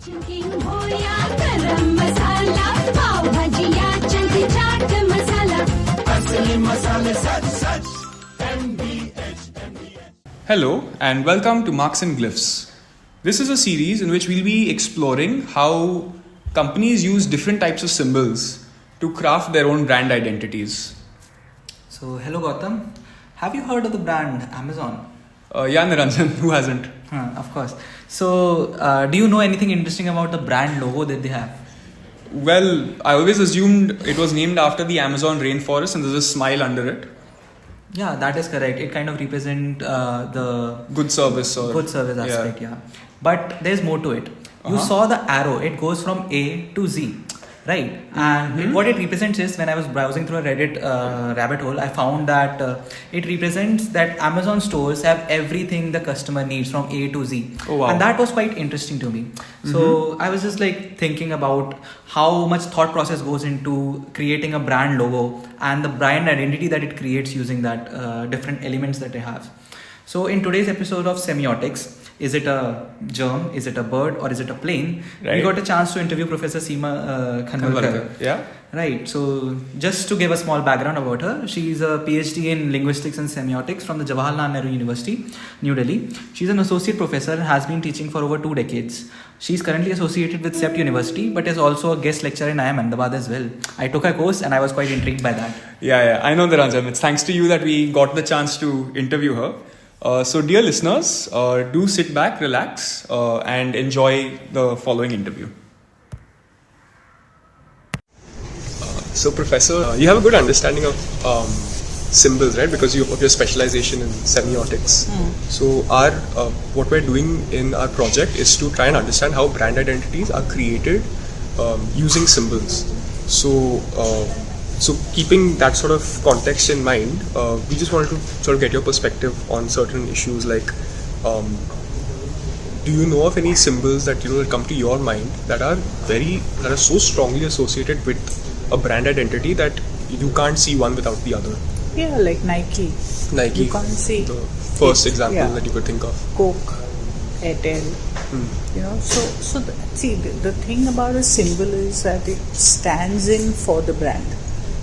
Hello and welcome to Marks and Glyphs. This is a series in which we'll be exploring how companies use different types of symbols to craft their own brand identities. So, hello Gautam. Have you heard of the brand Amazon? Yeah, Niranjan, who hasn't? Of course. So, do you know anything interesting about the brand logo that they have? Well, I always assumed it was named after the Amazon rainforest and there's a smile under it. Yeah, that is correct. It kind of represents the good service aspect, yeah. But there's more to it. You saw the arrow, it goes from A to Z, right? And what it represents is, when I was browsing through a Reddit rabbit hole, I found that it represents that Amazon stores have everything the customer needs from A to Z. Oh, wow. And that was quite interesting to me. So I was just like thinking about how much thought process goes into creating a brand logo and the brand identity that it creates using that different elements that they have. So in today's episode of Semiotics, is it a germ, is it a bird, or is it a plane? Right. We got a chance to interview Professor Seema Khanwalkar. Yeah. Right. So just to give a small background about her, she's a PhD in linguistics and semiotics from the Jawaharlal Nehru University, New Delhi. She's an associate professor and has been teaching for over 2 decades. She's currently associated with CEPT University, but is also a guest lecturer in IIM Ahmedabad as well. I took her course and I was quite intrigued by that. Yeah, I know, Niranjan. It's thanks to you that we got the chance to interview her. So dear listeners, do sit back, relax, and enjoy the following interview. So Professor, you have a good understanding of symbols, right? Because of your specialization in semiotics. So what we're doing in our project is to try and understand how brand identities are created using symbols. So keeping that sort of context in mind, we just wanted to sort of get your perspective on certain issues like, do you know of any symbols that that come to your mind that are so strongly associated with a brand identity that you can't see one without the other? Yeah, like Nike. You can't see. The first example that you could think of. Coke, Airtel. The thing about a symbol is that it stands in for the brand.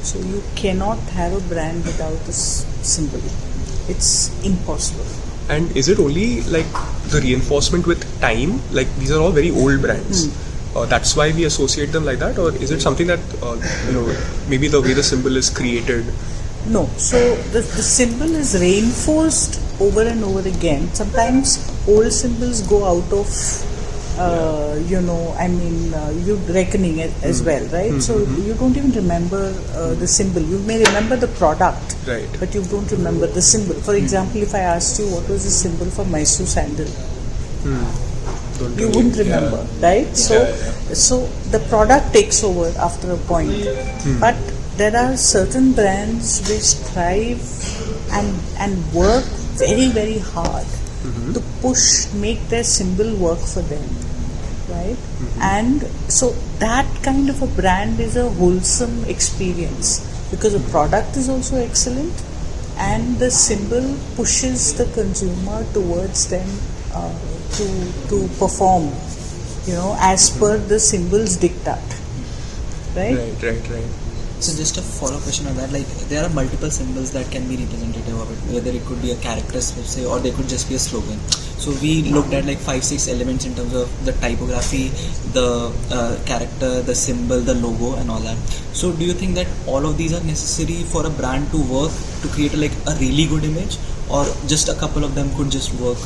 So you cannot have a brand without a symbol. It's impossible. And is it only like the reinforcement with time? Like these are all very old brands. That's why we associate them like that, or is it something that maybe the way the symbol is created? No. So the symbol is reinforced over and over again. Sometimes old symbols go out of reckoning as well, right? So you don't even remember the symbol. You may remember the product, right, but you don't remember the symbol. For example, if I asked you what was the symbol for Mysore sandal, you wouldn't remember, right? So the product takes over after a point. But there are certain brands which thrive and work very, very hard to make their symbol work for them. Right? And so that kind of a brand is a wholesome experience because the product is also excellent and the symbol pushes the consumer towards them to perform, as per the symbol's diktat. Right? Right. So just a follow-up question on that, like there are multiple symbols that can be representative of it, whether it could be a character, say, or they could just be a slogan. So we looked at like 5-6 elements in terms of the typography, the character, the symbol, the logo and all that. So do you think that all of these are necessary for a brand to work, to create a really good image, or just a couple of them could just work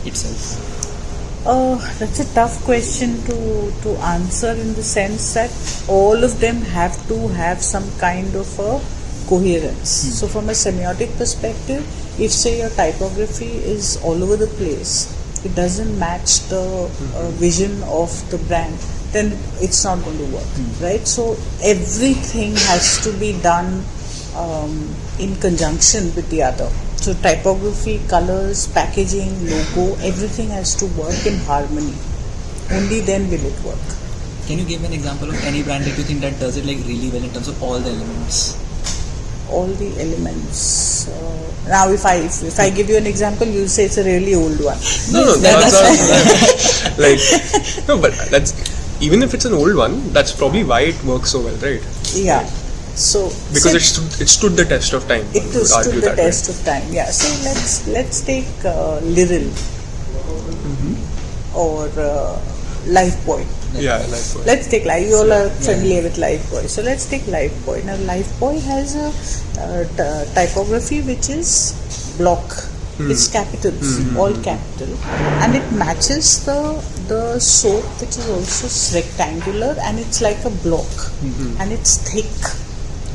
itself? That's a tough question to answer in the sense that all of them have to have some kind of a coherence. So from a semiotic perspective, if say your typography is all over the place, it doesn't match the vision of the brand, then it's not going to work, right? So everything has to be done in conjunction with the other. So typography, colors, packaging, logo, everything has to work in harmony. Only then will it work. Can you give an example of any brand that you think that does it really well in terms of all the elements? all the elements. Now, if I give you an example, you say it's a really old one. No, that's like no, but that's even if it's an old one, that's probably why it works so well, right? Yeah. So because it stood the test of time. It stood the test of time. Yeah. So let's take Liril or Lifebuoy. Yeah, Lifebuoy. Let's take you all are familiar with Lifebuoy. So let's take Lifebuoy. Now Lifebuoy has a typography which is block. It's capitals, all capital, and it matches the soap which is also rectangular and it's like a block and it's thick.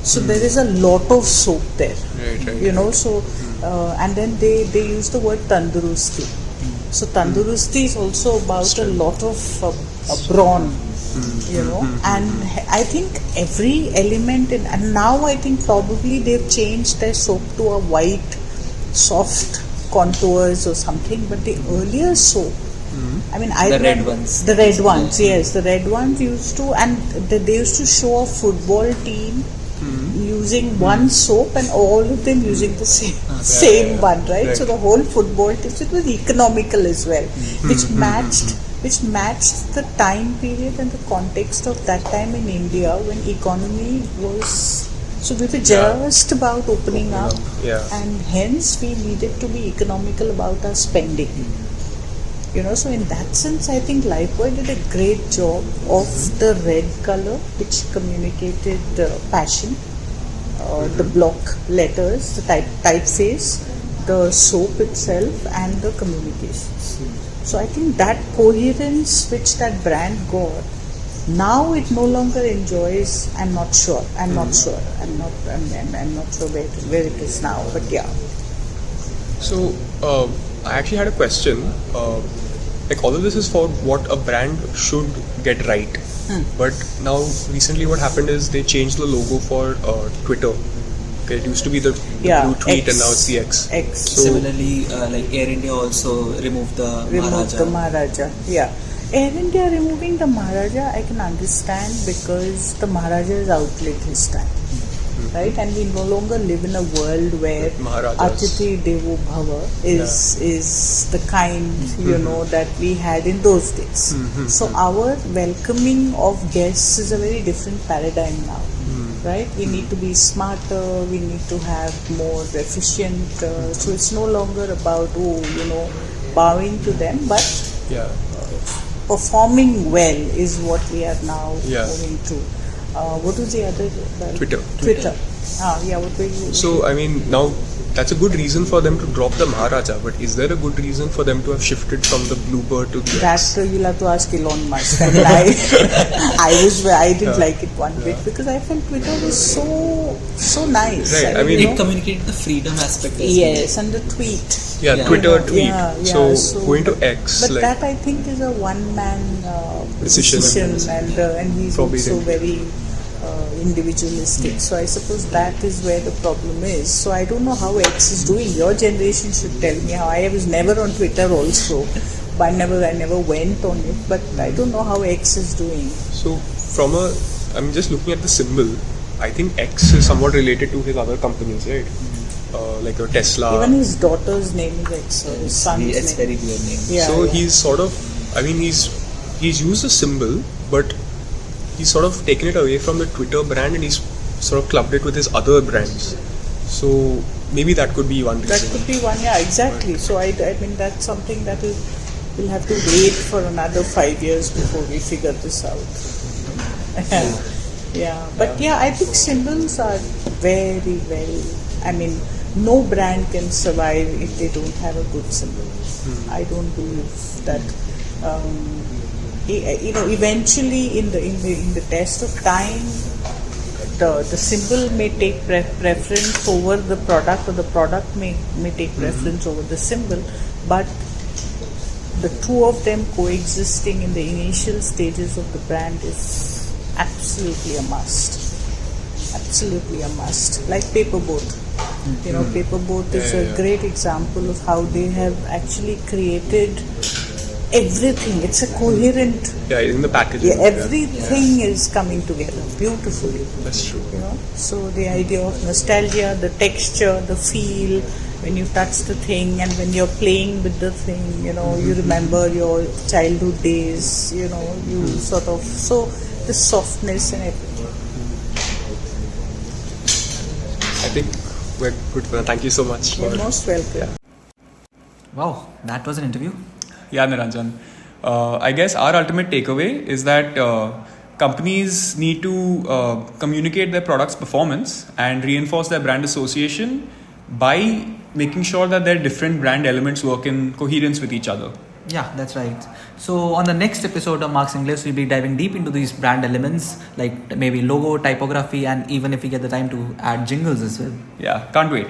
So there is a lot of soap there. Right. You know, so and then they use the word tandurusti. So tandurusti is also about a lot of brawn, you know, and I think every element and now I think probably they've changed their soap to a white, soft contours or something, but the earlier soap, I mean, I remember red ones. The red ones, yes, the red ones used to, and they used to show a football team using one soap and all of them using the same one, right? So the whole football team, so it was economical as well, which matched the time period and the context of that time in India when economy was. So we were just about opening up, and hence we needed to be economical about our spending. You know, so in that sense, I think Lifebuoy did a great job of the red color, which communicated passion, the block letters, the typeface, the soap itself, and the communications. So I think that coherence which that brand got. Now it no longer enjoys. I'm not sure where it is now. But yeah. So I actually had a question. Like all of this is for what a brand should get right. But now recently, what happened is they changed the logo for Twitter. Okay, it used to be the blue tweet, and now it's the X. So, similarly, like Air India also removed the Maharaja. Yeah. Air India removing the Maharaja, I can understand because the Maharaja has outlived his time, right? And we no longer live in a world where Atithi Devo Bhava is the kind, you know, that we had in those days. So our welcoming of guests is a very different paradigm now, right? We need to be smarter, we need to have more efficient, so it's no longer about, bowing to them, but performing well is what we are now moving to. What was the other? Twitter. What were you? So I mean, now that's a good reason for them to drop the Maharaja. But is there a good reason for them to have shifted from the Bluebird to the X? That you'll have to ask Elon Musk. I mean, I didn't like it one bit because I felt Twitter was so nice. Right. I mean, it communicated the freedom aspect. Yes, and the tweet. Twitter tweet. So going to X. But that I think is a one-man decision, and he's also very individualistic. So I suppose that is where the problem is. So I don't know how X is doing. Your generation should tell me how. I was never on Twitter also, but I never went on it. But I don't know how X is doing. So I'm just looking at the symbol. I think X is somewhat related to his other companies, right? Like a Tesla. Even his daughter's name is X. His son's name. It's very weird name. So he's sort of. I mean, he's used a symbol, but he's sort of taken it away from the Twitter brand and he's sort of clubbed it with his other brands. So maybe that could be one reason. That could be one, exactly. So I mean that's something that we'll have to wait for another 5 years before we figure this out. But I think symbols are very, very. I mean, no brand can survive if they don't have a good symbol. I don't believe that. Eventually in the test of time, the symbol may take preference over the product, or the product may take preference over the symbol, but the two of them coexisting in the initial stages of the brand is absolutely a must. Like Paperboat. Paperboat is a great example of how they have actually created everything. It's a coherent. Yeah, in the packaging. Yeah, everything is coming together beautifully. That's true. You know, so the idea of nostalgia, the texture, the feel, when you touch the thing and when you're playing with the thing, you know, you remember your childhood days, you know, you sort of, so the softness and everything. I think we're good for that. Thank you so much. You're most welcome. Yeah. Wow, that was an interview. Yeah, Niranjan. I guess our ultimate takeaway is that companies need to communicate their product's performance and reinforce their brand association by making sure that their different brand elements work in coherence with each other. Yeah, that's right. So on the next episode of Marks and Glyphs, we'll be diving deep into these brand elements like maybe logo, typography, and even if we get the time to add jingles as well. Yeah, can't wait.